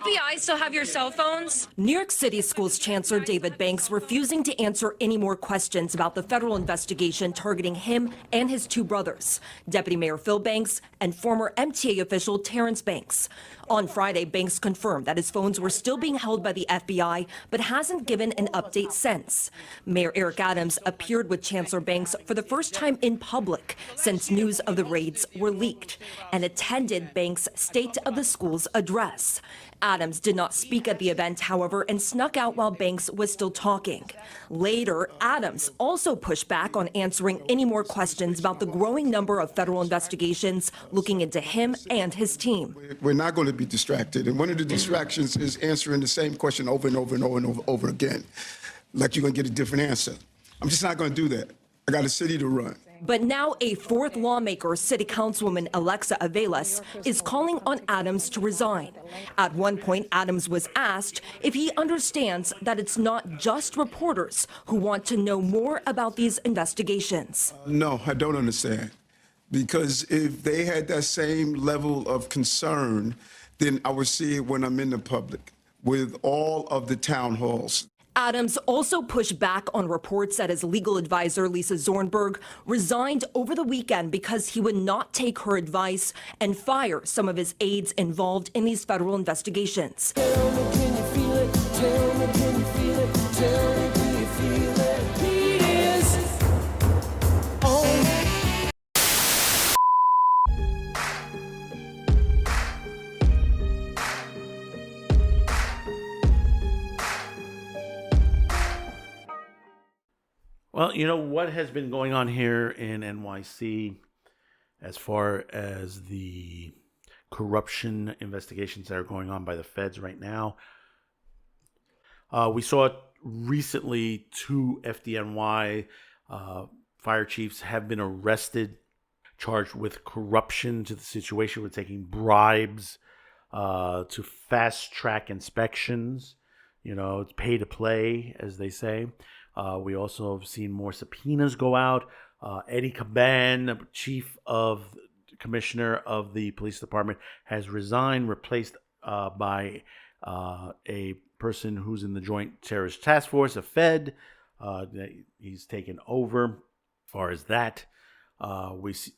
FBI still have your cell phones? New York City Schools Chancellor David Banks refusing to answer any more questions about the federal investigation targeting him and his two brothers, Deputy Mayor Phil Banks and former MTA official Terrence Banks. On Friday, Banks confirmed that his phones were still being held by the FBI, but hasn't given an update since. Mayor Eric Adams appeared with Chancellor Banks for the first time in public since news of the raids were leaked and attended Banks' State of the Schools address. Adams did not speak at the event, however, and snuck out while Banks was still talking. Later, Adams also pushed back on answering any more questions about the growing number of federal investigations looking into him and his team. We're not going to be distracted, and one of the distractions is answering the same question over and over and over and over again, like you're going to get a different answer. I'm just not going to do that. I got a city to run. But now a fourth lawmaker, City Councilwoman Alexa Avelas, is calling on Adams to resign. At one point, Adams was asked if he understands that it's not just reporters who want to know more about these investigations. No, I don't understand. Because if they had that same level of concern, then I would see it when I'm in the public with all of the town halls. Adams also pushed back on reports that his legal advisor, Lisa Zornberg, resigned over the weekend because he would not take her advice and fire some of his aides involved in these federal investigations. Tell me, can you feel it? Tell me, can you feel it? Tell me, do you feel it? He is on. Well, you know what has been going on here in NYC as far as the corruption investigations that are going on by the feds right now. We saw recently 2 FDNY fire chiefs have been arrested, charged with corruption to the situation with taking bribes to fast track inspections. You know, it's pay to play, as they say. We also have seen more subpoenas go out. Eddie Cabán, commissioner of the police department, has resigned, replaced by a person who's in the Joint Terrorist Task Force, a Fed. He's taken over. As far as that,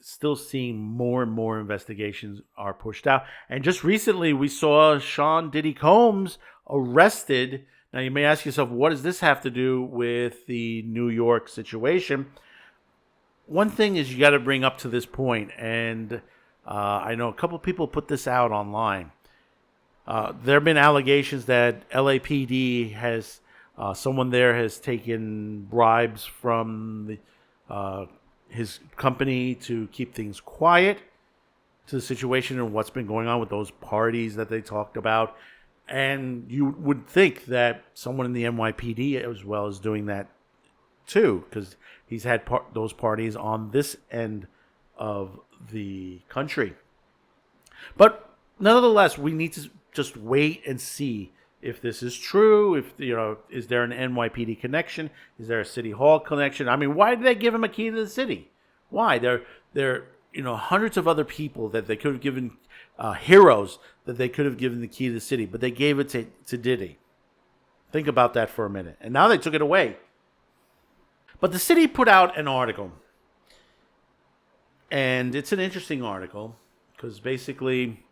still seeing more and more investigations are pushed out. And just recently, we saw Sean Diddy Combs arrested. Now, you may ask yourself, what does this have to do with the New York situation? One thing is you got to bring up to this point, and I know a couple people put this out online. There have been allegations that LAPD has, someone there has taken bribes from his company to keep things quiet to the situation and what's been going on with those parties that they talked about. And you would think that someone in the NYPD as well is doing that too, because he's had those parties on this end of the country. But nonetheless, we need to just wait and see if this is true. If, you know, is there an NYPD connection? Is there a City Hall connection? I mean, why did they give him a key to the city? Why? There you know, hundreds of other people that they could have given, heroes that they could have given the key to the city, but they gave it to Diddy. Think about that for a minute. And now they took it away. But the city put out an article. And it's an interesting article because basically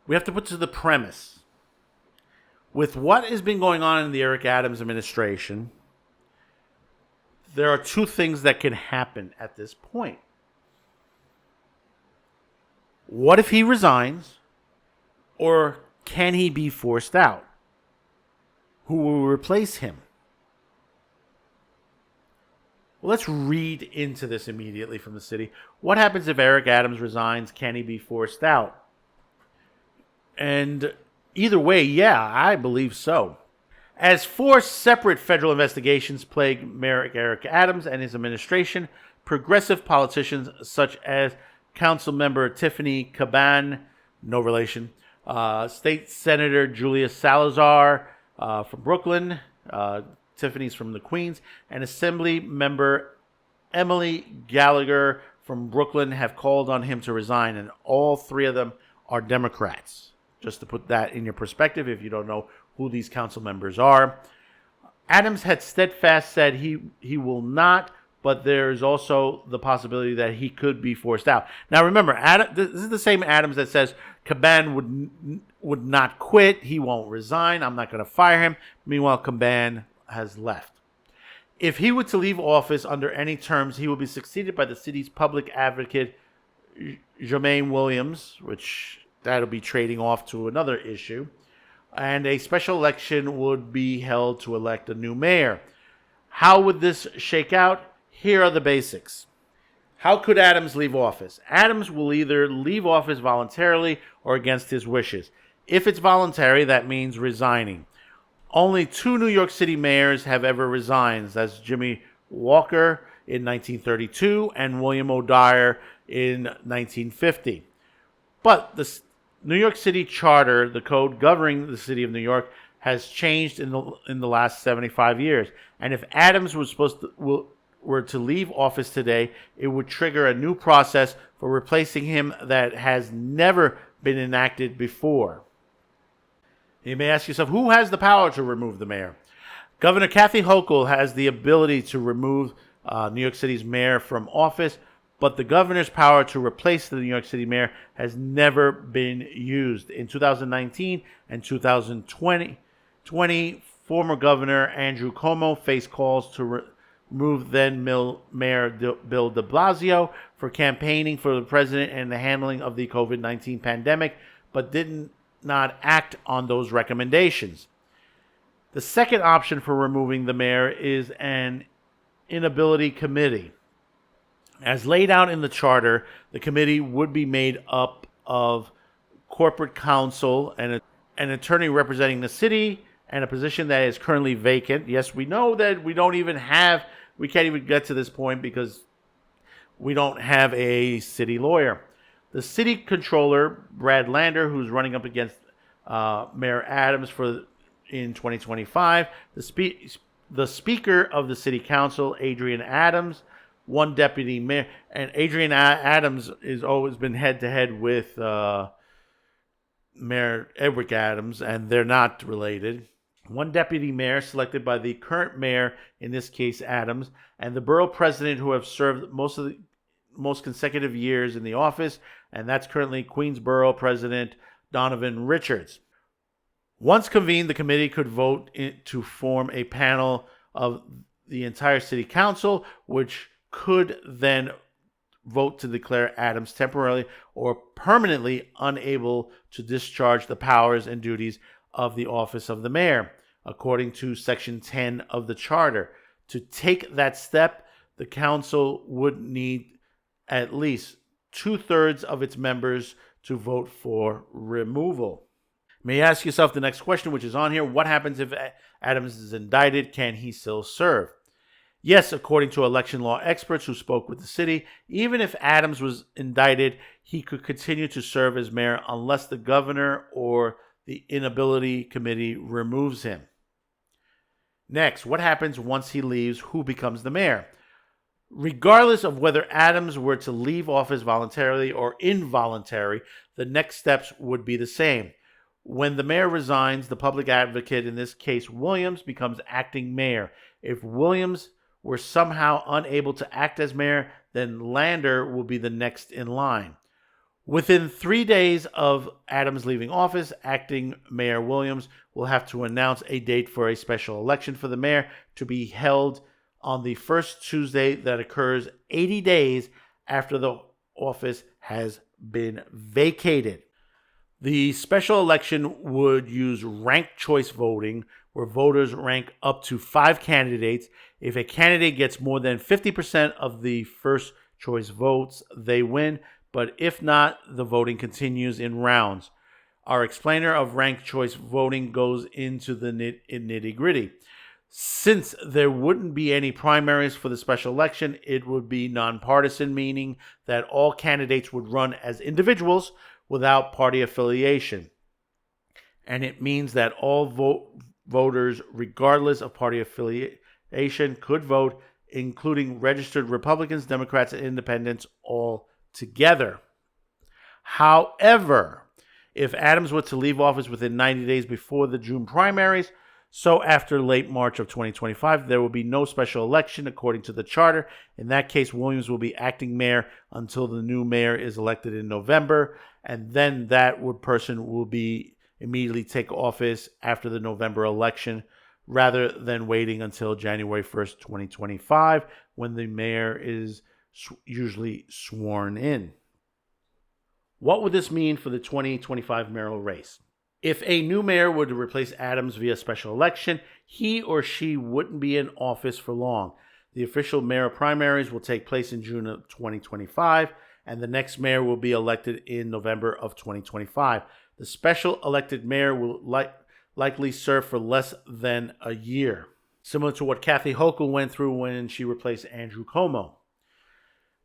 we have to put to the premise. With what has been going on in the Eric Adams administration, there are 2 things that can happen at this point. What if he resigns, or can he be forced out? Who will replace him? Well, let's read into this immediately from the city. What happens if Eric Adams resigns? Can he be forced out? And either way, yeah, I believe so. As 4 separate federal investigations plague Mayor Eric Adams and his administration, progressive politicians such as Councilmember Tiffany Cabán, no relation, State Senator Julia Salazar from Brooklyn, Tiffany's from the Queens, and Assemblymember Emily Gallagher from Brooklyn have called on him to resign, and all 3 of them are Democrats. just to put that in your perspective if you don't know who these council members are. Adams had steadfast said he will not, but there's also the possibility that he could be forced out. Now remember, this is the same Adams that says Cabán would not quit, he won't resign, I'm not going to fire him. Meanwhile, Cabán has left. If he were to leave office under any terms, he will be succeeded by the city's public advocate, Jermaine Williams, which that'll be trading off to another issue. And a special election would be held to elect a new mayor. How would this shake out? Here are the basics. How could Adams leave office? Adams will either leave office voluntarily or against his wishes. If it's voluntary, that means resigning. Only 2 New York City mayors have ever resigned. That's Jimmy Walker in 1932 and William O'Dyer in 1950. But the New York City Charter, the code governing the city of New York, has changed in the last 75 years. And if Adams were to leave office today, it would trigger a new process for replacing him that has never been enacted before. You may ask yourself, who has the power to remove the mayor? Governor Kathy Hochul has the ability to remove New York City's mayor from office, but the governor's power to replace the New York City mayor has never been used. In 2019 and 2020, former Governor Andrew Cuomo faced calls to remove then Mayor Bill de Blasio for campaigning for the president and the handling of the COVID-19 pandemic, but did not act on those recommendations. The second option for removing the mayor is an inability committee. As laid out in the charter, the committee would be made up of corporate counsel and an attorney representing the city and a position that is currently vacant. Yes, we know that we can't even get to this point because we don't have a city lawyer. The city controller, Brad Lander, who's running up against Mayor Adams in 2025, the Speaker of the City Council, Adrian Adams, one deputy mayor, and Adrian Adams has always been head-to-head with Mayor Edward Adams, and they're not related. One deputy mayor selected by the current mayor, in this case Adams, and the borough president who have served most consecutive years in the office, and that's currently Queensborough President Donovan Richards. Once convened, the committee could vote to form a panel of the entire city council, which could then vote to declare Adams temporarily or permanently unable to discharge the powers and duties of the office of the mayor, according to Section 10 of the Charter. To take that step, the council would need at least 2/3 of its members to vote for removal. You may ask yourself the next question, which is on here. What happens if Adams is indicted? Can he still serve? Yes, according to election law experts who spoke with the city, even if Adams was indicted, he could continue to serve as mayor unless the governor or the inability committee removes him. Next, what happens once he leaves? Who becomes the mayor? Regardless of whether Adams were to leave office voluntarily or involuntary, the next steps would be the same. When the mayor resigns, the public advocate, in this case Williams, becomes acting mayor. If Williams were somehow unable to act as mayor, then Lander will be the next in line. Within 3 days of Adams leaving office, acting Mayor Williams will have to announce a date for a special election for the mayor to be held on the first Tuesday that occurs 80 days after the office has been vacated. The special election would use ranked choice voting, where voters rank up to 5 candidates. If a candidate gets more than 50% of the first choice votes, they win. But if not, the voting continues in rounds. Our explainer of ranked choice voting goes into the nitty-gritty. Since there wouldn't be any primaries for the special election, it would be nonpartisan, meaning that all candidates would run as individuals without party affiliation. And it means that all voters, regardless of party affiliation, could vote, including registered Republicans, Democrats, and Independents all together. However, if Adams were to leave office within 90 days before the June primaries. So after late March of 2025, there will be no special election according to the charter. In that case, Williams will be acting mayor until the new mayor is elected in November, and then that person will be immediately take office after the November election, rather than waiting until January 1st, 2025, when the mayor is usually sworn in. What would this mean for the 2025 mayoral race? If a new mayor were to replace Adams via special election, he or she wouldn't be in office for long. The official mayor primaries will take place in June of 2025, and the next mayor will be elected in November of 2025. The special elected mayor will likely serve for less than a year, similar to what Kathy Hochul went through when she replaced Andrew Cuomo.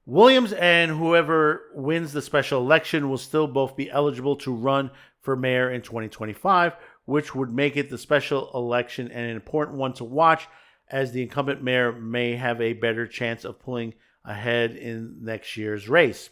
Williams and whoever wins the special election will still both be eligible to run for mayor in 2025, which would make it the special election an important one to watch, as the incumbent mayor may have a better chance of pulling ahead in next year's race.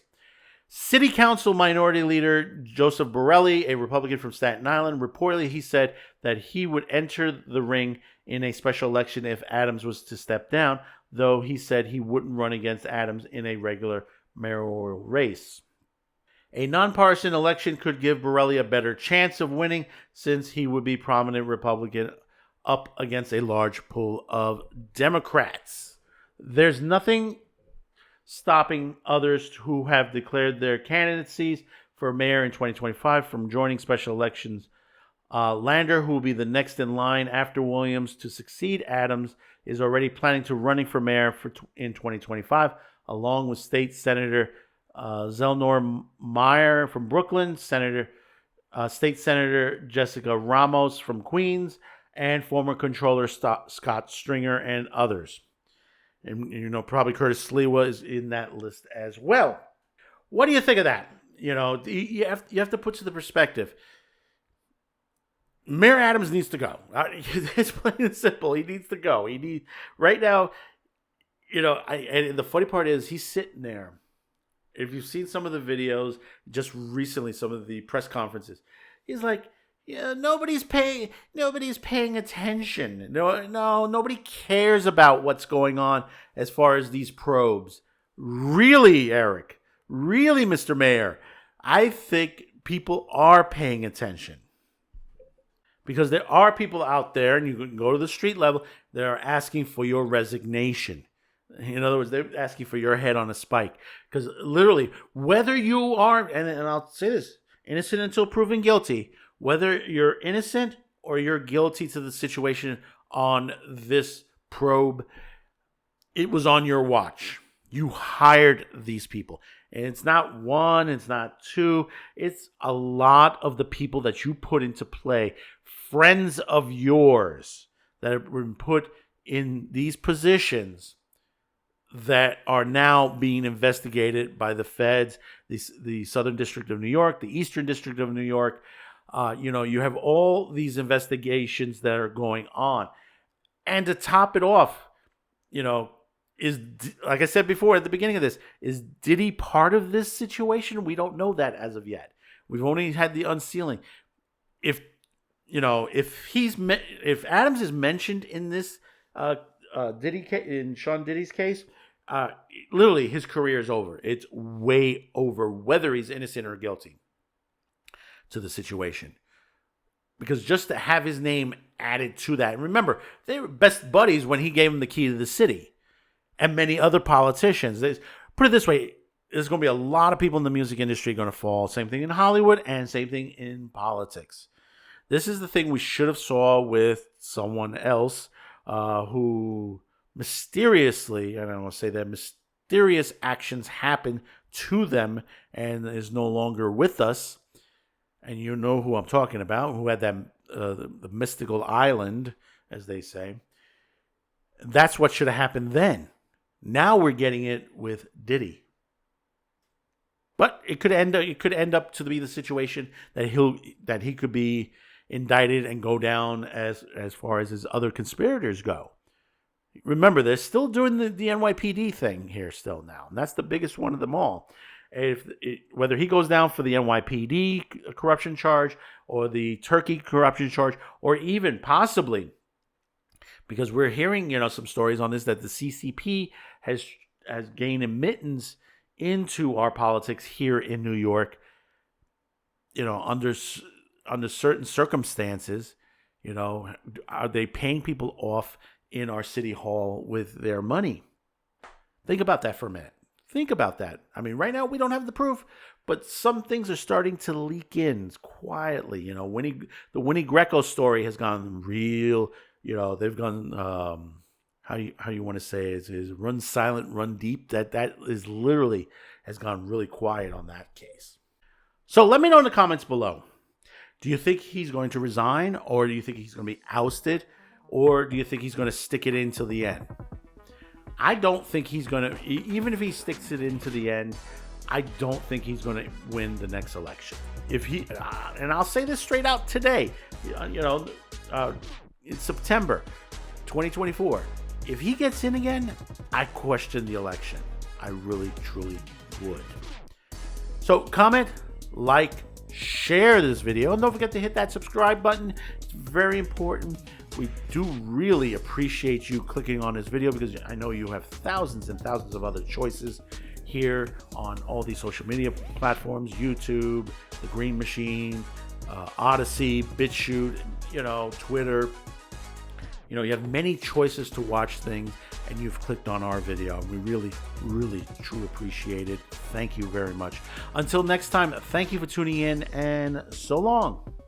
City Council Minority Leader Joseph Borelli, a Republican from Staten Island, reportedly he said that he would enter the ring in a special election if Adams was to step down, though he said he wouldn't run against Adams in a regular mayoral race. A nonpartisan election could give Borelli a better chance of winning, since he would be prominent Republican up against a large pool of Democrats. There's nothing stopping others who have declared their candidacies for mayor in 2025 from joining special elections. Lander, who will be the next in line after Williams to succeed Adams, is already planning to running for mayor in 2025, along with State Senator Zelnor Meyer from Brooklyn, State Senator Jessica Ramos from Queens, and former Controller Scott Stringer and others. And, probably Curtis Sliwa is in that list as well. What do you think of that? You have to put to the perspective. Mayor Adams needs to go. It's plain and simple. He needs to go. Right now, and the funny part is he's sitting there. If you've seen some of the videos, just recently, some of the press conferences, he's like, yeah, nobody's paying attention. No, nobody cares about what's going on as far as these probes. Really, Eric? Really, Mr. Mayor? I think people are paying attention. Because there are people out there, and you can go to the street level, that are asking for your resignation. In other words, they're asking for your head on a spike. Because literally, whether you are, and I'll say this, innocent until proven guilty, whether you're innocent or you're guilty to the situation on this probe, it was on your watch. You hired these people. And it's not one, it's not two, it's a lot of the people that you put into play, friends of yours that have been put in these positions that are now being investigated by the feds, the Southern District of New York, the Eastern District of New York. You have all these investigations that are going on. And to top it off, is, like I said before at the beginning of this, is Diddy part of this situation? We don't know that as of yet. We've only had the unsealing. If Adams is mentioned in this in Sean Diddy's case, literally his career is over. It's way over, whether he's innocent or guilty to the situation. Because just to have his name added to that, and remember, they were best buddies when he gave him the key to the city. And many other politicians. Put it this way, there's going to be a lot of people in the music industry going to fall. Same thing in Hollywood and same thing in politics. This is the thing we should have saw with someone else who mysteriously, I don't want to say that, mysterious actions happen to them and is no longer with us. And you know who I'm talking about, who had that the mystical island, as they say. That's what should have happened then. Now we're getting it with Diddy. But it could end up to be the situation that he could be indicted and go down as far as his other conspirators go. Remember, they're still doing the NYPD thing here still now. And that's the biggest one of them all. Whether he goes down for the NYPD corruption charge or the Turkey corruption charge, or even possibly, because we're hearing some stories on this, that the CCP has gained admittance into our politics here in New York, under certain circumstances. Are they paying people off in our city hall with their money? Think about that for a minute. Think about that. I mean, right now we don't have the proof, but some things are starting to leak in quietly. The Winnie Greco story has gone real. They've gone. How you want to say is run silent, run deep. That is literally has gone really quiet on that case. So let me know in the comments below. Do you think he's going to resign, or do you think he's going to be ousted, or do you think he's going to stick it in till the end? I don't think he's going to, even if he sticks it in to the end, I don't think he's going to win the next election. If he, and I'll say this straight out today, in September 2024, if he gets in again, I question the election. I really, truly would. So comment, like, share this video, and don't forget to hit that subscribe button. It's very important. We do really appreciate you clicking on this video, because I know you have thousands and thousands of other choices here on all these social media platforms: YouTube, The Green Machine, Odyssey, BitChute, Twitter. You have many choices to watch things, and you've clicked on our video. We really, really, truly appreciate it. Thank you very much. Until next time, thank you for tuning in, and so long.